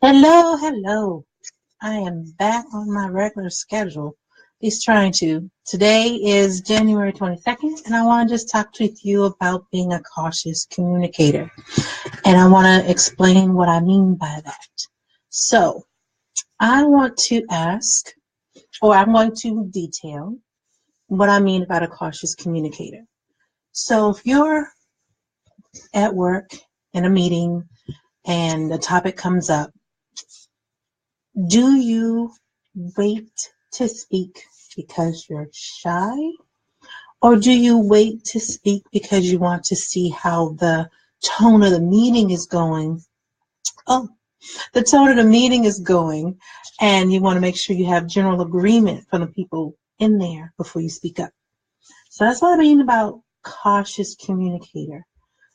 Hello, hello. I am back on my regular schedule. At least trying to. Today is January 22nd, and I want to just talk with you about being a cautious communicator. And I want to explain what I mean by that. So, I want to ask, or I'm going to detail what I mean about a cautious communicator. So, if you're at work in a meeting and the topic comes up, do you wait to speak because you're shy? Or do you wait to speak because you want to see how the tone of the meeting is going? Oh, the tone of the meeting is going, and you want to make sure you have general agreement from the people in there before you speak up. So that's what I mean about cautious communicator.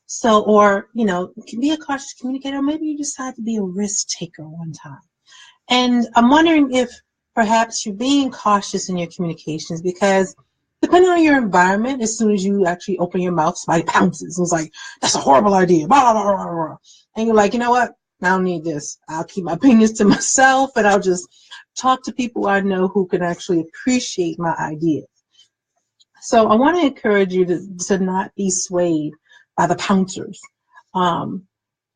So, or, you can be a cautious communicator, or maybe you decide to be a risk taker one time. And I'm wondering if perhaps you're being cautious in your communications because depending on your environment, as soon as you actually open your mouth, somebody pounces and it's like, that's a horrible idea. Blah, blah, blah, blah. And you're like, you know what? I don't need this. I'll keep my opinions to myself and I'll just talk to people I know who can actually appreciate my ideas. So I want to encourage you to not be swayed by the pouncers.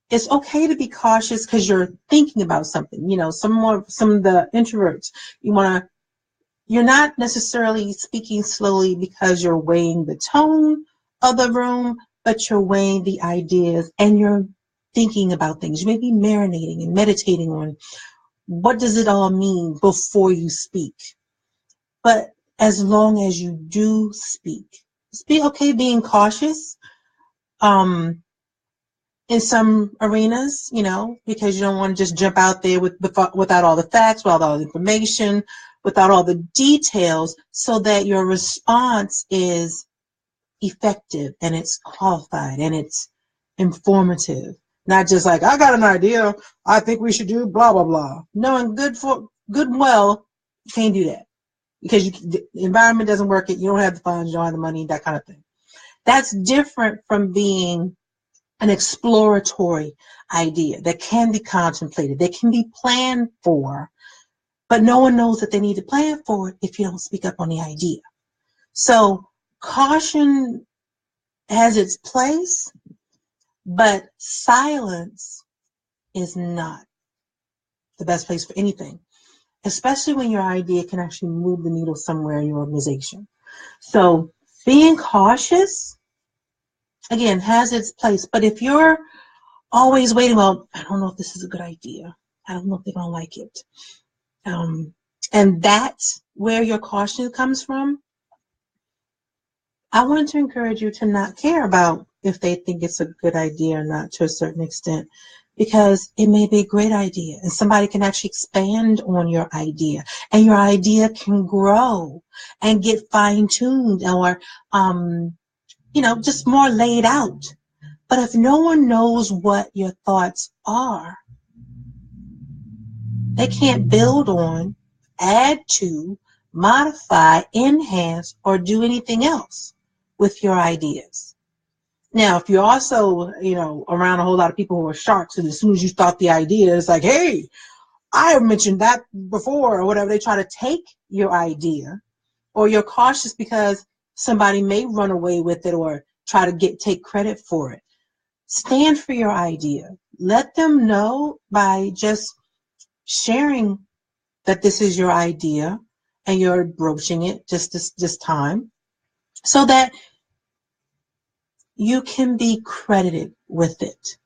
It's okay to be cautious because you're thinking about something. Some of the introverts, you're not necessarily speaking slowly because you're weighing the tone of the room, but you're weighing the ideas and you're thinking about things. You may be marinating and meditating on what does it all mean before you speak. But as long as you do speak, it's okay being cautious. In some arenas, because you don't want to just jump out there without all the facts, without all the information, without all the details, so that your response is effective and it's qualified and it's informative. Not just like, I got an idea, I think we should do blah, blah, blah. Knowing good and well, you can't do that because the environment doesn't work. You don't have the funds, you don't have the money, that kind of thing. That's different from being an exploratory idea that can be contemplated, that can be planned for, but no one knows that they need to plan for it if you don't speak up on the idea. So caution has its place, but silence is not the best place for anything, especially when your idea can actually move the needle somewhere in your organization. So being cautious, again, has its place, but if you're always waiting, well, I don't know if this is a good idea. I don't know if they're going to like it. And that's where your caution comes from. I want to encourage you to not care about if they think it's a good idea or not to a certain extent, because it may be a great idea and somebody can actually expand on your idea and your idea can grow and get fine-tuned or, just more laid out. But if no one knows what your thoughts are, they can't build on, add to, modify, enhance, or do anything else with your ideas. Now, if you're also, around a whole lot of people who are sharks, and as soon as you start the idea, it's like, hey, I have mentioned that before, or whatever, they try to take your idea, or you're cautious because somebody may run away with it or try to take credit for it. Stand for your idea. Let them know by just sharing that this is your idea and you're broaching it just this time so that you can be credited with it.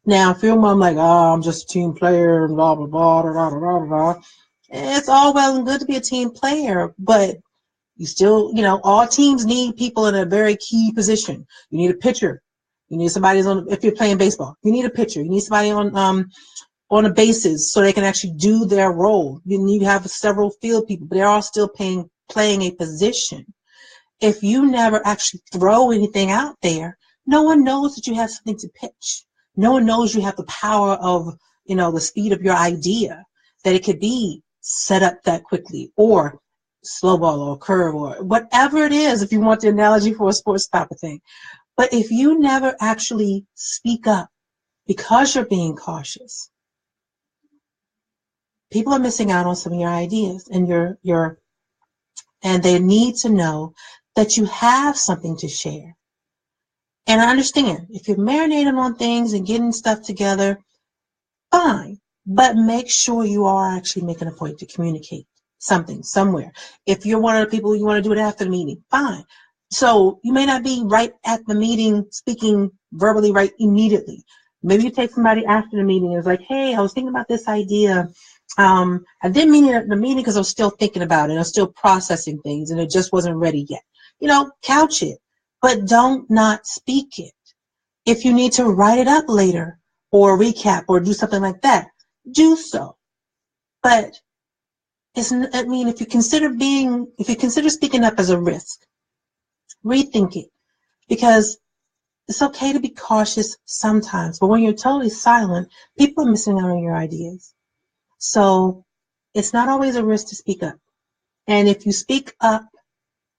Now, if you're like, oh, I'm just a team player and blah, blah, blah, blah, blah, blah, blah, it's all well and good to be a team player, but you still, all teams need people in a very key position. You need a pitcher. You need somebody if you're playing baseball, you need a pitcher. You need somebody on the bases so they can actually do their role. You have several field people, but they're all still playing a position. If you never actually throw anything out there, no one knows that you have something to pitch. No one knows you have the power of, the speed of your idea, that it could be set up that quickly, or slow ball or curve or whatever it is, if you want the analogy for a sports type of thing. But if you never actually speak up because you're being cautious, people are missing out on some of your ideas, and and they need to know that you have something to share. And I understand if you're marinating on things and getting stuff together, fine, but make sure you are actually making a point to communicate something somewhere. If you're one of the people you want to do it after the meeting, fine. So you may not be right at the meeting speaking verbally right immediately. Maybe you take somebody after the meeting and it's like, hey, I was thinking about this idea. I didn't mean it at the meeting because I was still thinking about it. I was still processing things and it just wasn't ready yet. Couch it, but don't not speak it. If you need to write it up later or recap or do something like that, do so. But if you consider speaking up as a risk, rethink it, because it's okay to be cautious sometimes, but when you're totally silent, people are missing out on your ideas. So it's not always a risk to speak up. And if you speak up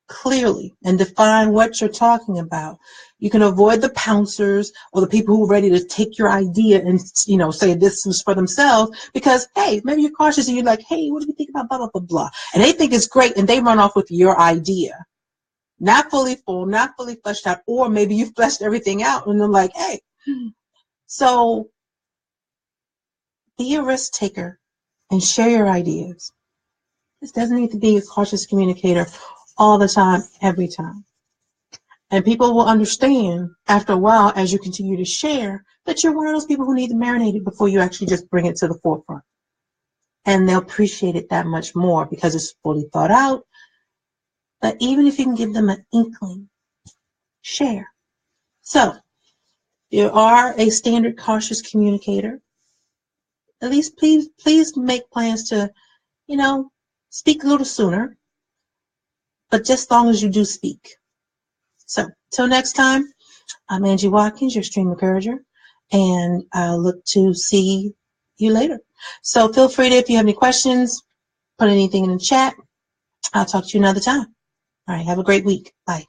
clearly and define what you're talking about, you can avoid the pouncers or the people who are ready to take your idea and say this is for themselves, because hey, maybe you're cautious and you're like, hey, what do you think about blah blah blah blah, and they think it's great and they run off with your idea, not fully full, not fully fleshed out, or maybe you fleshed everything out and they're like, hey. So be a risk taker and share your ideas. This doesn't need to be a cautious communicator all the time, every time. And people will understand after a while, as you continue to share, that you're one of those people who need to marinate it before you actually just bring it to the forefront. And they'll appreciate it that much more because it's fully thought out. But even if you can give them an inkling, share. So, you are a standard cautious communicator. At least please make plans to, speak a little sooner, but just as long as you do speak. So, till next time, I'm Angie Watkins, your stream encourager, and I'll look to see you later. So feel free to, if you have any questions, put anything in the chat. I'll talk to you another time. All right, have a great week. Bye.